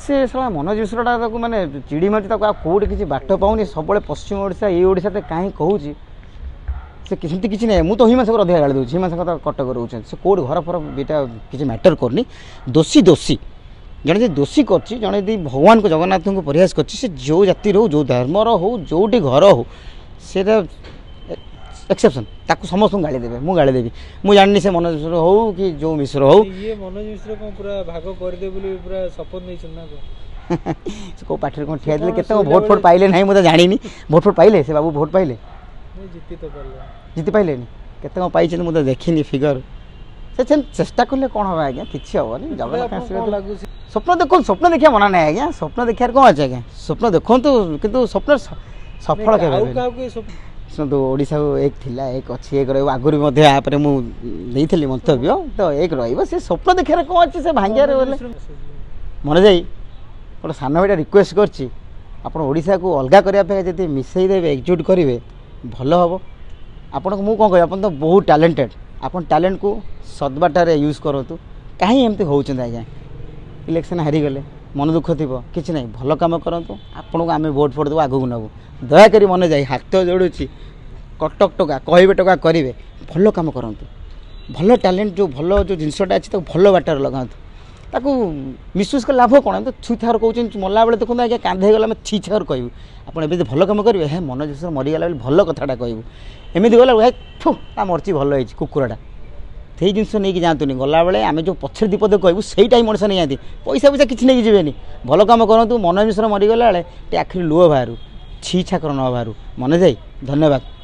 से साला मनोज मिश्रटा माने चिड़ी मारी कौटे किसी बाट पाऊनी सब पश्चिम ओडिशा ये ओडिशा कहीं कहूँ से किसी ना मुझे तो हिमांशु अधिक गाड़ी दूसरी हिमांशु तो कटक रोचे से कौट घर फर बेटा किसी मैटर करनी दोषी दोषी जड़े जी दोषी कर जड़े यदि भगवान को जगन्नाथ को प्रयास कर जो जाति हो जो धर्मर हो जोटी घर हो से एक्सेप्शन ताकू समस्त गाड़ी देवे मु गाड़ी देवी मुझे जानी से मनोज मिश्र हो कि जो मिश्र हो ये मनोज मिश्र को पूरा भाग कर दे बोली पूरा शपथ नहीं सुनना को को पाठर कोन ठिया देले केते वोट फोट पाइले नहीं मुझे जानी नहीं वोट फोट पाइले से बाबू वोट पाइले जीती तो पाइले जीति पाइले नहीं केते को पाइछन मुझे देखिनी फिगर से चेष्टा करले कोन होबा आज्ञा किछि होबनी जगन्नाथ आशीर्वाद स्वप्न देखिया मना नहीं आज्ञा स्वप्न देखियार कोन अछि आज्ञा स्वप्न देखंतु किंतु स्वप्न सफल केबे शुणु ओडिशा एक थिला एक अच्छी एक रही आगुरी मुझे मंतव्य तो एक रे स्वप्न देखार कौन अच्छे से भांगियार मन जाई गोटे सान भाईटा रिक्वेस्ट करशा को अलग करने मिसईदेवे एकजुट करेंगे भल हम आपन को मुझे कौन कह आप तो बहुत टैलेंटेड आप टैलेंट को सदबाटार यूज करूँ कहीं एमती होचंद आज्ञा इलेक्शन हारीगले मन दुख थी कि ना भल कम करूँ आपन को आम भोट फोट देव आगू नबू दयाकोरी मन जाए हाथ जोड़ुची कटक टका कहे टका करेंगे भल कम करूँ भल टैलेंट जो भल जो जिनसटा अच्छी तो भल बाटर लगातु ताकू मिसयूज कर लाभ कौन तो छु छार कौन मरला बेले देखो आज्ञा कांधे गला छी छार कहूँ आप भल कम करेंगे हे मनोज मिश्र मरीगला भल कथाटा कहूँ एमती गला हे थू मर्ची भल होती कुकुराटा से जिन नहीं जातुनि गला बेले आम जो पछे दीपद कहूँ से मनुष्य नहीं जाती पैसा पैसा किसी नहीं जीवेनि भल कम करूँ मनोज मिश्र मरीगला बेले आखिरी लुह बाहर छी छाकर न बाहर मन जाए धन्यवाद।